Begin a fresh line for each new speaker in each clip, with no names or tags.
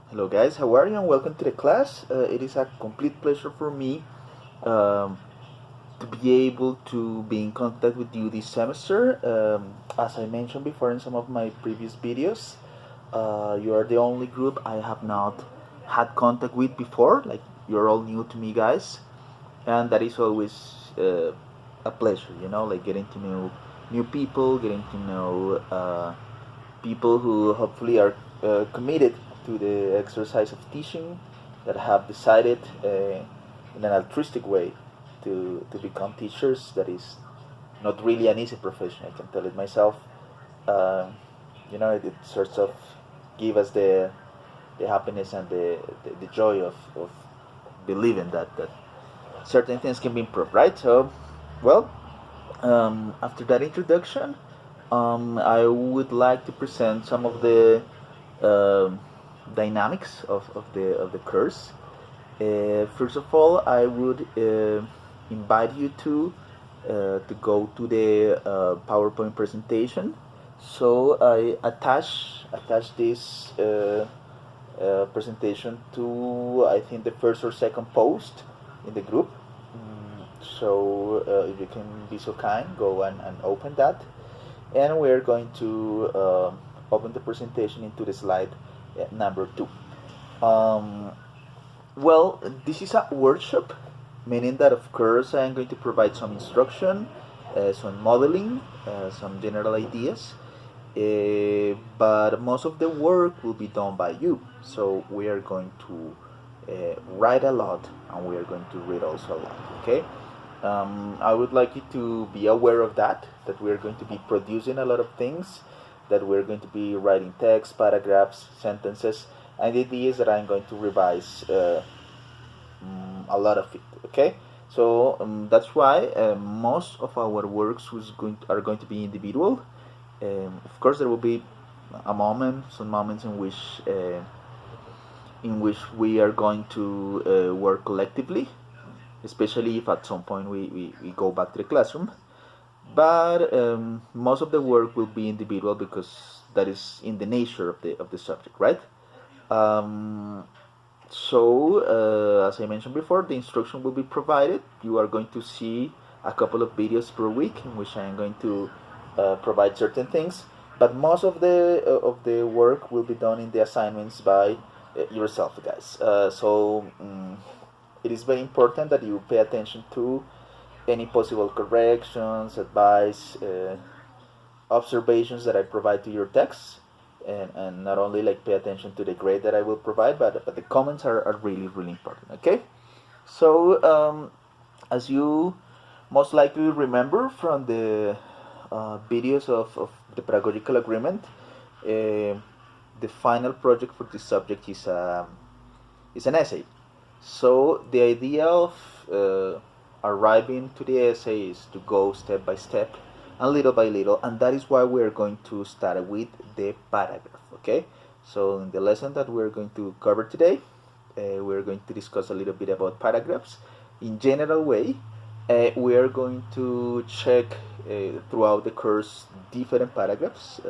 Hello guys, how are you and welcome to the class. It is a complete pleasure for me um, to be able to be in contact with you this semester. As I mentioned before in some of my previous videos, you are the only group I have not had contact with before. Like, you're all new to me, guys, and that is always a pleasure, like getting to know new people, getting to know people who hopefully are committed to the exercise of teaching, that have decided in an altruistic way to become teachers. That is not really an easy profession, I can tell it myself. Uh, it sorts of give us the happiness and the joy of believing that certain things can be improved, right? So, well, after that introduction, I would like to present some of the um dynamics of the course. First of all, I would invite you to go to the PowerPoint presentation. So I attach this presentation to, I think, the first or second post in the group. So if you can be so kind, go and open that, and we're going to open the presentation into the slide number 2. Um, well, this is a workshop, meaning that of course I am going to provide some instruction, some modeling, some general ideas, but most of the work will be done by you. So we are going to write a lot, and we are going to read also a lot. Okay. I would like you to be aware of that we are going to be producing a lot of things, that we're going to be writing text, paragraphs, sentences, and the idea is that I'm going to revise a lot of it. Okay, so that's why most of our works are going to be individual. Of course, there will be some moments in which we are going to work collectively, especially if at some point we go back to the classroom. But most of the work will be individual, because that is in the nature of the subject, right? Um, so, as I mentioned before, the instruction will be provided. You are going to see a couple of videos per week in which I am going to provide certain things, but most of the work will be done in the assignments by yourself, guys. So it is very important that you pay attention to any possible corrections, advice, observations that I provide to your texts, and not only like pay attention to the grade that I will provide, but the comments are really really important. Okay, so as you most likely remember from the videos of the pedagogical agreement, the final project for this subject is an essay. So the idea of arriving to the essay is to go step by step and little by little, and that is why we're going to start with the paragraph. Okay, so in the lesson that we're going to cover today, we're going to discuss a little bit about paragraphs in general way. We are going to check throughout the course different paragraphs,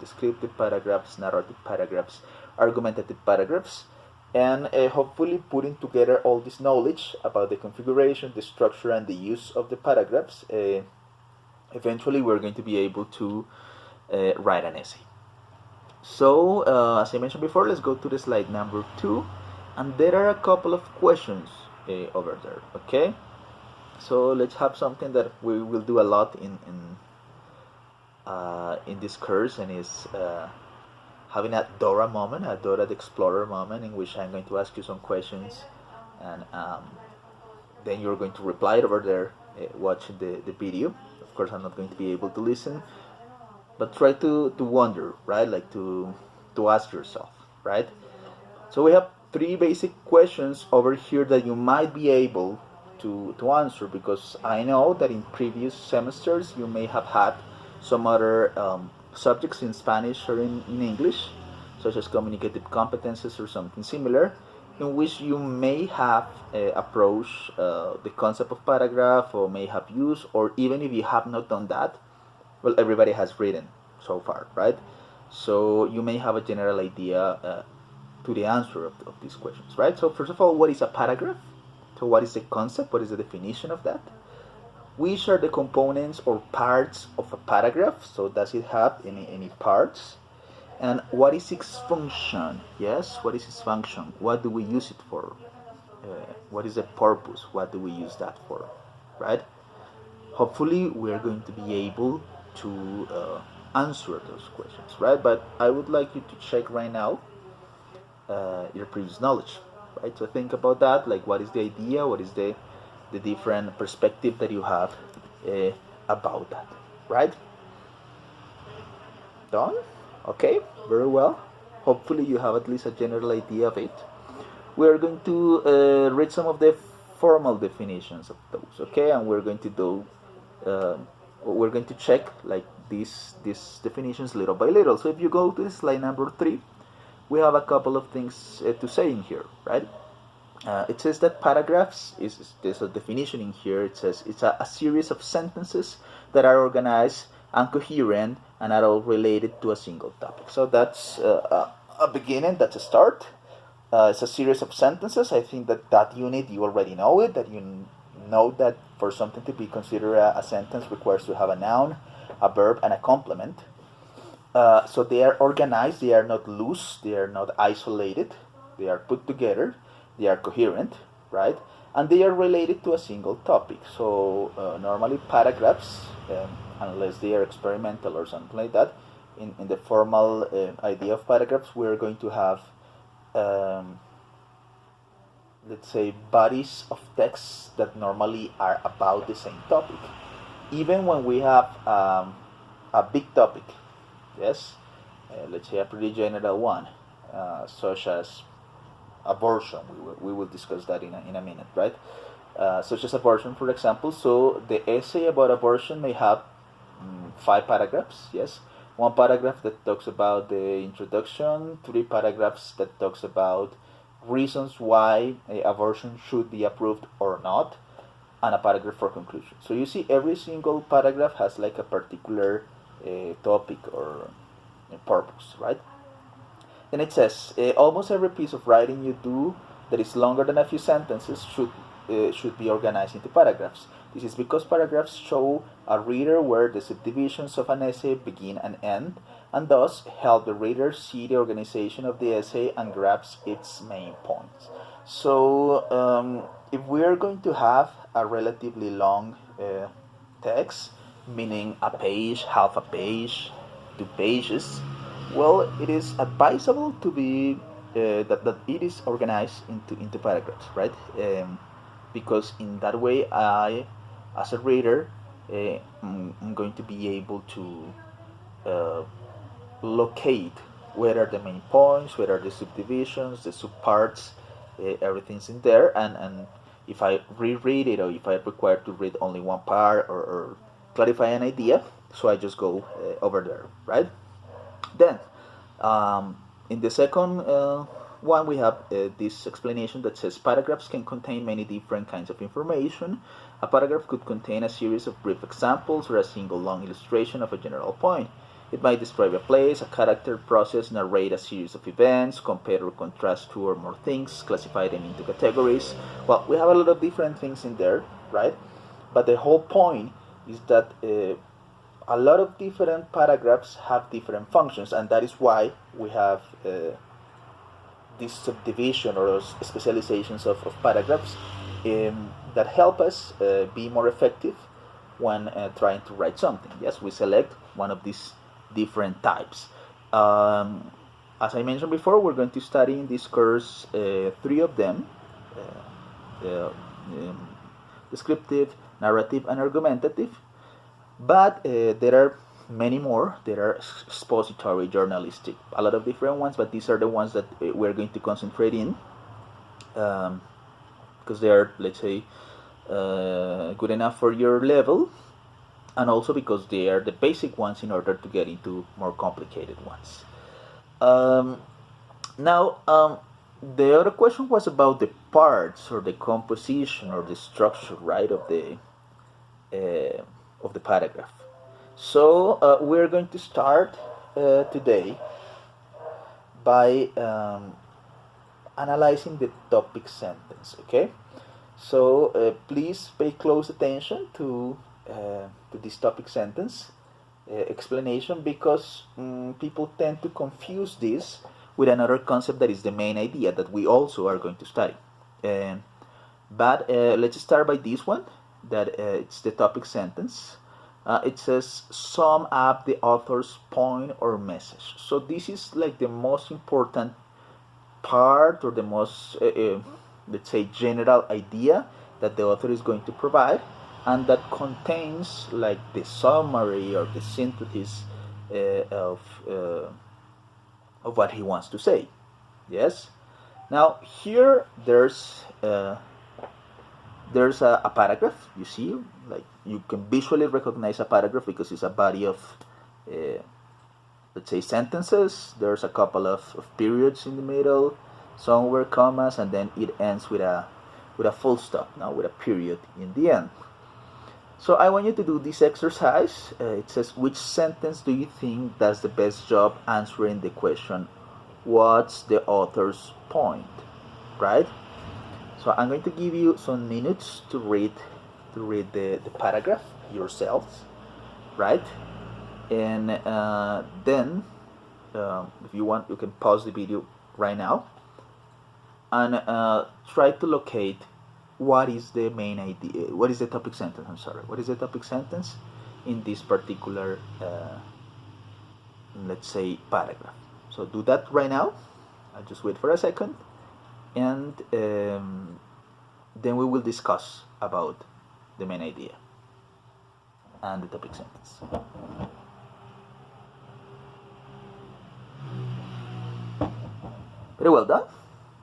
descriptive paragraphs, narrative paragraphs, argumentative paragraphs, and hopefully putting together all this knowledge about the configuration, the structure, and the use of the paragraphs. Eventually, we're going to be able to write an essay. So, as I mentioned before, let's go to the slide number 2, and there are a couple of questions over there. Okay, so let's have something that we will do a lot in this course, and is having a Dora moment, a Dora the Explorer moment, in which I'm going to ask you some questions, and then you're going to reply it over there, watching the video. Of course, I'm not going to be able to listen, but try to wonder, right? Like to ask yourself, right? So we have 3 basic questions over here that you might be able to answer, because I know that in previous semesters you may have had some other subjects in Spanish or in English, such as communicative competences or something similar, in which you may have approached the concept of paragraph, or may have used, or even if you have not done that, well, everybody has written so far, right? So you may have a general idea to the answer of these questions, right? So first of all, what is a paragraph? So what is the concept? What is the definition of that? Which are the components or parts of a paragraph? So does it have any parts? And what is its function? Yes, what is its function? What do we use it for? What is the purpose? What do we use that for? Right? Hopefully we are going to be able to answer those questions, right? But I would like you to check right now your previous knowledge, right? So think about that, like what is the idea, what is the different perspective that you have about that, right? Done? Okay, very well. Hopefully you have at least a general idea of it. We are going to read some of the formal definitions of those, okay? And we're going to do we're going to check like these definitions little by little. So if you go to slide number 3, we have a couple of things to say in here, right? It says that paragraphs there's a definition in here. It says it's a series of sentences that are organized and coherent and are all related to a single topic. So that's a beginning, that's a start. It's a series of sentences. I think that unit, you already know it, that you know that for something to be considered a sentence requires to have a noun, a verb, and a complement. So they are organized, they are not loose, they are not isolated, they are put together, they are coherent, right? And they are related to a single topic. So normally paragraphs, unless they are experimental or something like that, in the formal idea of paragraphs, we're going to have let's say bodies of text that normally are about the same topic. Even when we have a big topic, yes, let's say a pretty general one, such as abortion, we will discuss that in a minute, right? Such as abortion, for example. So the essay about abortion may have 5 paragraphs, yes, 1 paragraph that talks about the introduction, 3 paragraphs that talks about reasons why abortion should be approved or not, and a paragraph for conclusion. So you see every single paragraph has like a particular topic or purpose, right? Then it says almost every piece of writing you do that is longer than a few sentences should be organized into paragraphs. This is because paragraphs show a reader where the subdivisions of an essay begin and end, and thus help the reader see the organization of the essay and grasp its main points. So if we are going to have a relatively long text, meaning a page, half a page, 2 pages, well, it is advisable to be that it is organized into paragraphs, right? Because in that way, I, as a reader, I'm going to be able to locate where are the main points, where are the subdivisions, the subparts, everything's in there, and if I reread it or if I require to read only one part or clarify an idea, so I just go over there, right? Then, in the second one, we have this explanation that says paragraphs can contain many different kinds of information. A paragraph could contain a series of brief examples or a single long illustration of a general point. It might describe a place, a character, process, narrate a series of events, compare or contrast 2 or more things, classify them into categories. Well, we have a lot of different things in there, right? But the whole point is that a lot of different paragraphs have different functions, and that is why we have this subdivision or specializations of paragraphs that help us be more effective when trying to write something. Yes, we select one of these different types. As I mentioned before, we're going to study in this course 3 of them: descriptive, narrative, and argumentative. But there are many more. There are expository, journalistic, a lot of different ones, but these are the ones that we're going to concentrate in because they are, let's say, good enough for your level, and also because they are the basic ones in order to get into more complicated ones. Now, the other question was about the parts or the composition or the structure, right, of the paragraph. So we're going to start today by analyzing the topic sentence. Okay, so please pay close attention to this topic sentence explanation, because people tend to confuse this with another concept that is the main idea that we also are going to study. But let's start by this one, that it's the topic sentence. It says sum up the author's point or message. So this is like the most important part, or the most let's say general idea that the author is going to provide, and that contains like the summary or the synthesis of what he wants to say. Yes. Now here there's a paragraph. You see, like you can visually recognize a paragraph because it's a body of let's say sentences. There's a couple of periods in the middle, somewhere commas, and then it ends with a full stop, now with a period in the end. So I want you to do this exercise. It says, which sentence do you think does the best job answering the question, what's the author's point? Right? So I'm going to give you some minutes to read the paragraph yourselves, right? And then if you want, you can pause the video right now and try to locate what is the main idea, what is the topic sentence, what is the topic sentence in this particular let's say paragraph. So do that right now. I'll just wait for a second, and then we will discuss about the main idea and the topic sentence. Very well done.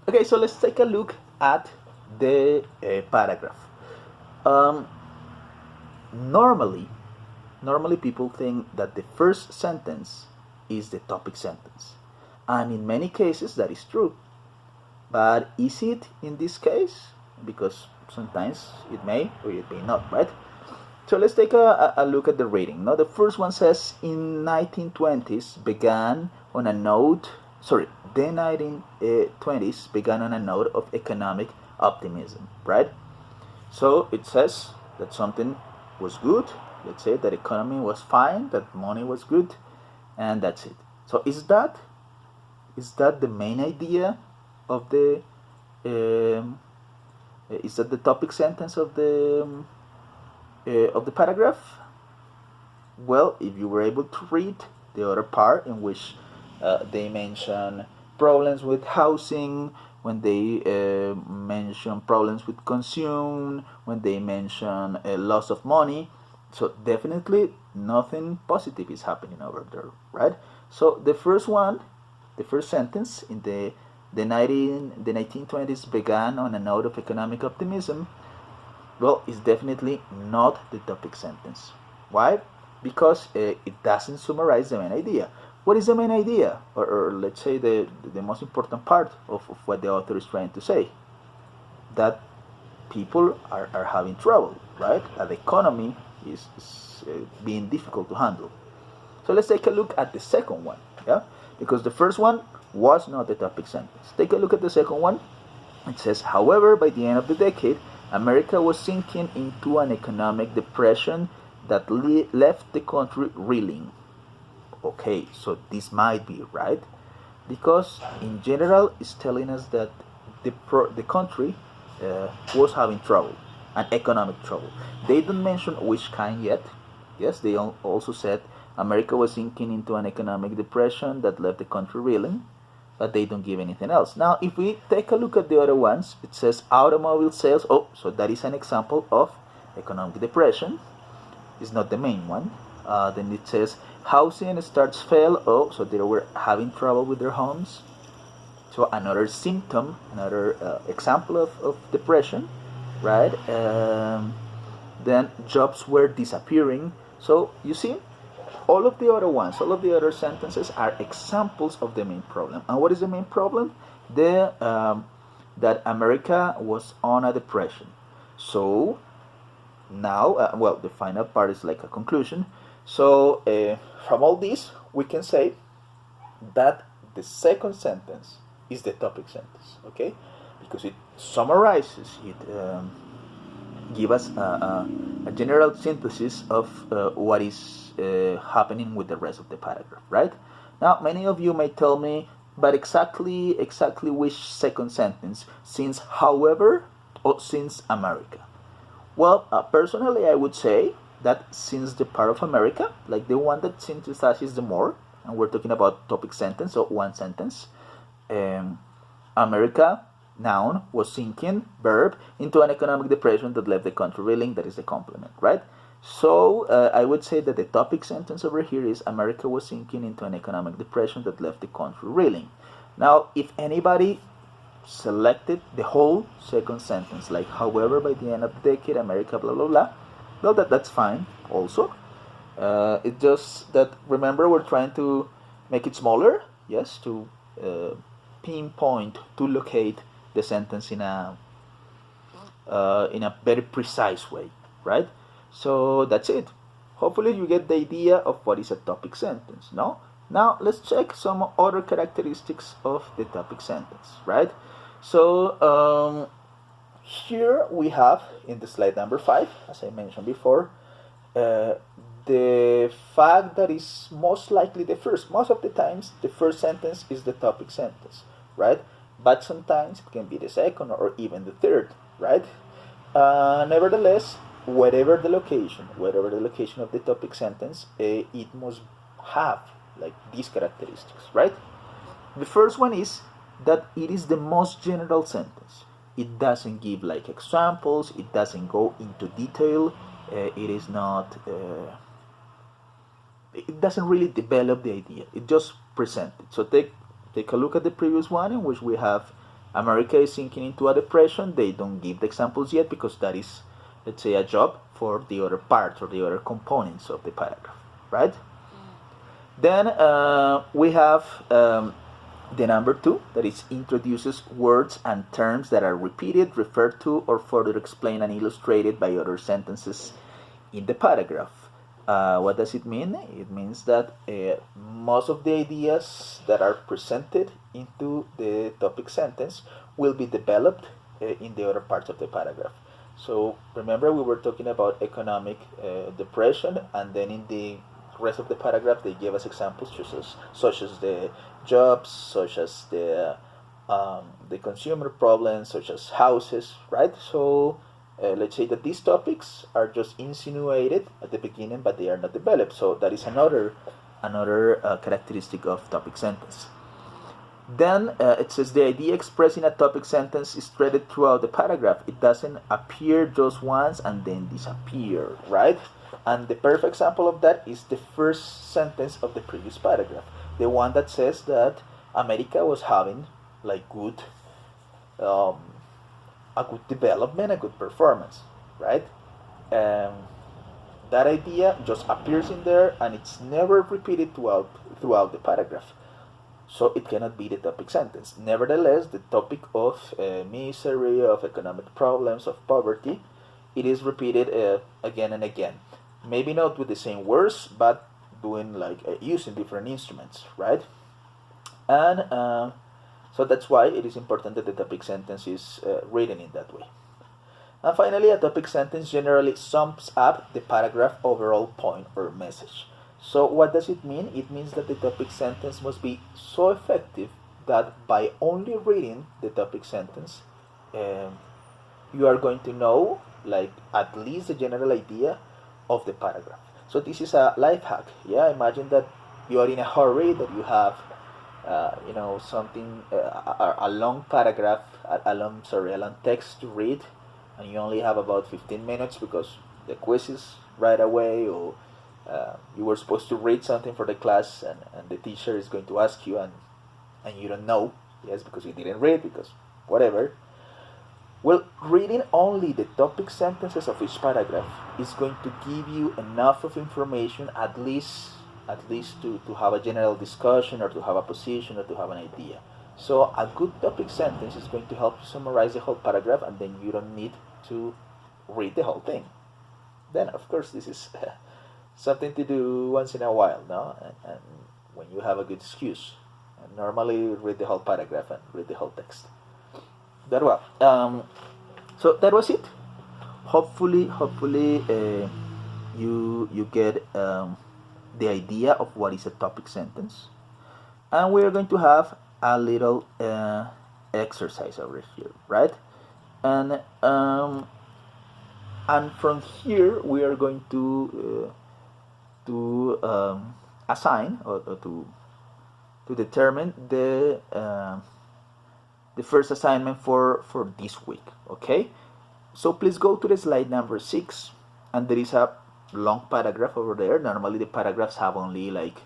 Okay, so let's take a look at the paragraph. Normally people think that the first sentence is the topic sentence, and in many cases that is true. But is it in this case? Because sometimes it may or it may not, right? So let's take a look at the reading. Now the first one says, in 1920s began on a note, the 1920s began on a note of economic optimism, right? So it says that something was good. Let's say that economy was fine, that money was good, and that's it. So is that the main idea of the is that the topic sentence of the paragraph? Well, if you were able to read the other part in which they mention problems with housing, when they mention problems with consume, when they mention a loss of money, so definitely nothing positive is happening over there, right? So the first sentence in the 1920s began on a note of economic optimism, well, it's definitely not the topic sentence. Why? Because it doesn't summarize the main idea. What is the main idea? Or let's say the most important part of what the author is trying to say? That people are having trouble, right? That the economy is being difficult to handle. So let's take a look at the second one, yeah? Because the first one was not the topic sentence. Take a look at the second one. It says, however, by the end of the decade, America was sinking into an economic depression that left the country reeling. Okay, so this might be right, because in general it's telling us that the country was having trouble, and economic trouble. They don't mention which kind yet. Yes, they also said America was sinking into an economic depression that left the country reeling, but they don't give anything else. Now, if we take a look at the other ones, it says automobile sales. Oh, so that is an example of economic depression. It's not the main one. Then it says housing starts fell. Oh, so they were having trouble with their homes. So another symptom, another example of depression, right? Then jobs were disappearing. So you see, all of the other sentences are examples of the main problem. And what is the main problem? That America was on a depression. So now, well, the final part is like a conclusion. So from all this, we can say that the second sentence is the topic sentence, okay? Because it summarizes, it gives us a general synthesis of what is happening with the rest of the paragraph, right? Now, many of you may tell me, but exactly which second sentence, since however or since America? Well, personally, I would say that since the part of America, like the one that synthesizes the more, and we're talking about topic sentence, so one sentence, America, noun, was sinking, verb, into an economic depression that left the country reeling, that is the complement, right? So I would say that the topic sentence over here is America was sinking into an economic depression that left the country reeling. Now, if anybody selected the whole second sentence, like however by the end of the decade America blah blah blah, well, that's fine also. It's just that, remember, we're trying to make it smaller, yes, to pinpoint, to locate the sentence in a very precise way, right? So that's it. Hopefully you get the idea of what is a topic sentence. No? Now let's check some other characteristics of the topic sentence, right? So here we have in the slide number 5, as I mentioned before, the fact that is most likely most of the times the first sentence is the topic sentence, right? But sometimes it can be the second or even the third, right? Nevertheless, whatever the location of the topic sentence, it must have like these characteristics, right? The first one is that it is the most general sentence. It doesn't give like examples, it doesn't go into detail, it is not it doesn't really develop the idea, it just presents it. So take a look at the previous one, in which we have America is sinking into a depression. They don't give the examples yet because that is, let's say, a job for the other parts or the other components of the paragraph, right? Then we have the number 2, that is introduces words and terms that are repeated, referred to, or further explained and illustrated by other sentences in the paragraph. What does it mean? It means that most of the ideas that are presented into the topic sentence will be developed in the other parts of the paragraph. So remember, we were talking about economic depression, and then in the rest of the paragraph they gave us examples such as the jobs, such as the consumer problems, such as houses, right? So let's say that these topics are just insinuated at the beginning, but they are not developed. So that is another characteristic of topic sentence. Then it says the idea expressed in a topic sentence is threaded throughout the paragraph. It doesn't appear just once and then disappear, right? And the perfect example of that is the first sentence of the previous paragraph, the one that says that America was having like good a good development, a good performance, right? That idea just appears in there and it's never repeated throughout the paragraph. So it cannot be the topic sentence. Nevertheless, the topic of misery, of economic problems, of poverty, it is repeated again and again. Maybe not with the same words, but doing like using different instruments, right? And so that's why it is important that the topic sentence is written in that way. And finally, a topic sentence generally sums up the paragraph overall point or message. So what does it mean? It means that the topic sentence must be so effective that by only reading the topic sentence, you are going to know like at least the general idea of the paragraph. So this is a life hack. Yeah, imagine that you are in a hurry, that you have something, a long paragraph, a long text to read, and you only have about 15 minutes because the quiz is right away, or you were supposed to read something for the class, and the teacher is going to ask you, and you don't know, yes, because you didn't read, because whatever. Well, reading only the topic sentences of each paragraph is going to give you enough of information, at least to have a general discussion, or to have a position, or to have an idea. So a good topic sentence is going to help you summarize the whole paragraph, and then you don't need to read the whole thing. Then, of course, this is something to do once in a while, no? And when you have a good excuse. And normally read the whole paragraph and read the whole text. That well. So that was it. Hopefully, you get the idea of what is a topic sentence, and we're going to have a little exercise over here, right? And from here we are going to assign or to determine the first assignment for this week. Okay, so please go to the slide number 6, and there is a long paragraph over there. Normally the paragraphs have only like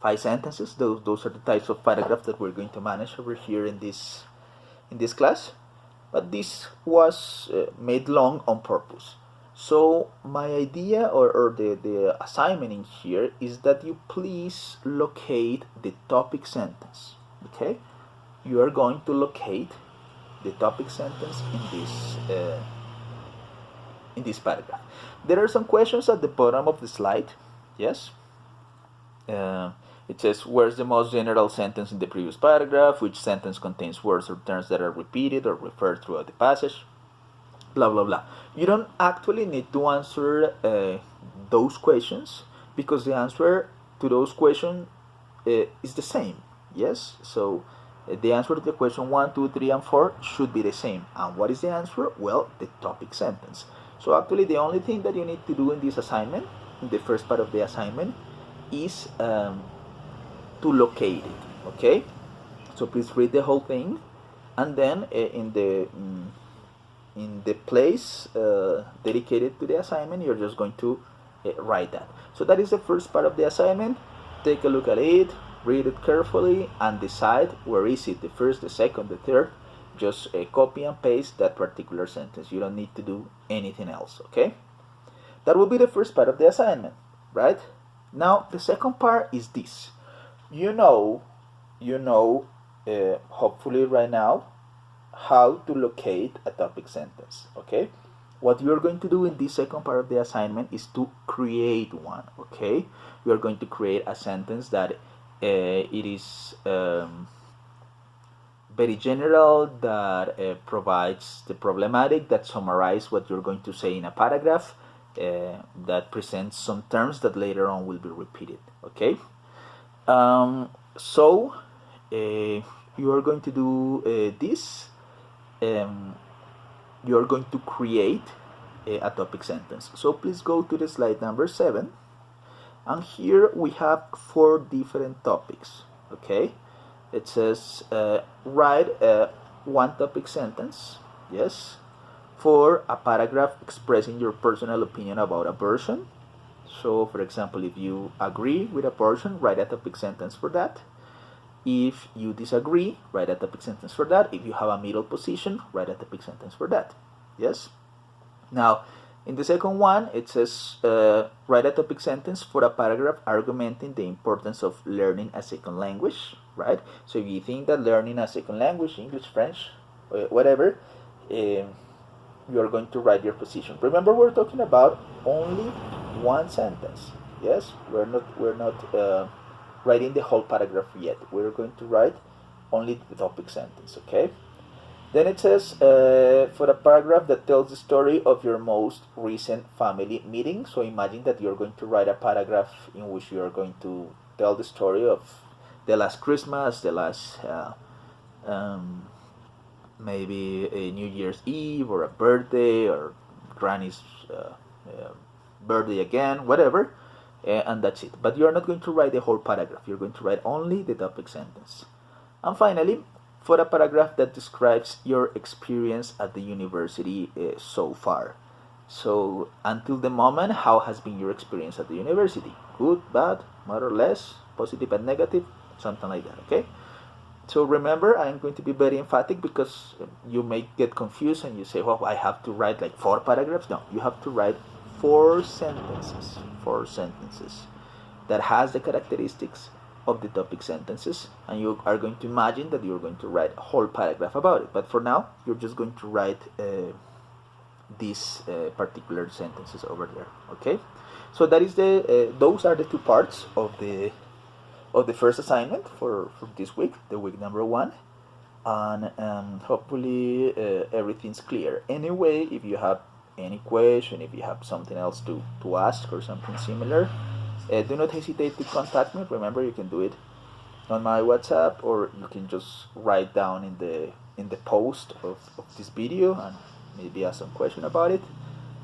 5 sentences. Those are the types of paragraphs that we're going to manage over here in this class, but this was made long on purpose. So my idea or the assignment in here is that you please locate the topic sentence. Okay, you are going to locate the topic sentence in this paragraph. There are some questions at the bottom of the slide. Yes. It says, where's the most general sentence in the previous paragraph? Which sentence contains words or terms that are repeated or referred throughout the passage? Blah, blah, blah. You don't actually need to answer those questions, because the answer to those questions is the same. Yes? So the answer to the question 1, 2, 3, and 4 should be the same. And what is the answer? Well, the topic sentence. So actually the only thing that you need to do in this assignment, in the first part of the assignment, is to locate it. Okay, so please read the whole thing, and then in the place dedicated to the assignment, you're just going to write that. So that is the first part of the assignment. Take a look at it, read it carefully, and decide where is it, the first, the second, the third. Just copy and paste that particular sentence. You don't need to do anything else. Okay, that will be the first part of the assignment, right? Now the second part is this. You know, hopefully right now, how to locate a topic sentence. Okay, what you're going to do in this second part of the assignment is to create one. Okay, you're going to create a sentence that it is very general, that provides the problematic, that summarize what you're going to say in a paragraph, that presents some terms that later on will be repeated. Okay, so you are going to do this. You are going to create a topic sentence. So please go to the slide number 7, and here we have 4 different topics. Okay, it says write one topic sentence. Yes, for a paragraph expressing your personal opinion about a person. So for example, if you agree with a person, write a topic sentence for that. If you disagree, write a topic sentence for that. If you have a middle position, write a topic sentence for that. Yes. Now, in the second one, it says write a topic sentence for a paragraph argumenting the importance of learning a second language. Right. So if you think that learning a second language, English, French, whatever, you are going to write your position. Remember, we're talking about only one sentence. Yes, we're not writing the whole paragraph yet. We're going to write only the topic sentence. Okay. Then it says for a paragraph that tells the story of your most recent family meeting. So imagine that you're going to write a paragraph in which you are going to tell the story of the last Christmas, the last maybe a New Year's Eve, or a birthday, or Granny's birthday again, whatever, and that's it. But you're not going to write the whole paragraph. You're going to write only the topic sentence. And finally, for a paragraph that describes your experience at the university so far. So until the moment, how has been your experience at the university? Good, bad, more or less, positive and negative, something like that. Okay. So remember, I'm going to be very emphatic, because you may get confused and you say, well, I have to write like 4 paragraphs. No, you have to write 4 sentences. 4 sentences that has the characteristics of the topic sentences, and you are going to imagine that you're going to write a whole paragraph about it. But for now, you're just going to write these particular sentences over there. Okay. So that is those are the 2 parts of the of the first assignment for this week, the week number 1, and hopefully everything's clear. Anyway, if you have any question, if you have something else to ask or something similar, do not hesitate to contact me. Remember, you can do it on my WhatsApp, or you can just write down in the post of this video and maybe ask some question about it,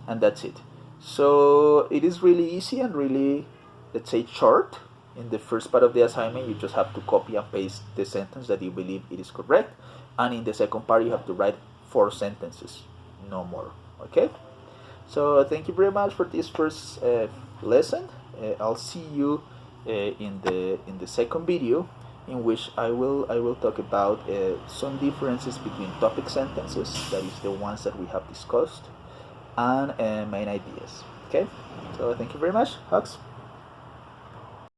and that's it. So it is really easy and really, let's say, short. In the first part of the assignment, you just have to copy and paste the sentence that you believe it is correct, and in the second part you have to write 4 sentences, no more. Okay, so thank you very much for this first lesson. I'll see you in the second video, in which I will talk about some differences between topic sentences, that is the ones that we have discussed, and main ideas. Okay, so thank you very much. Hugs.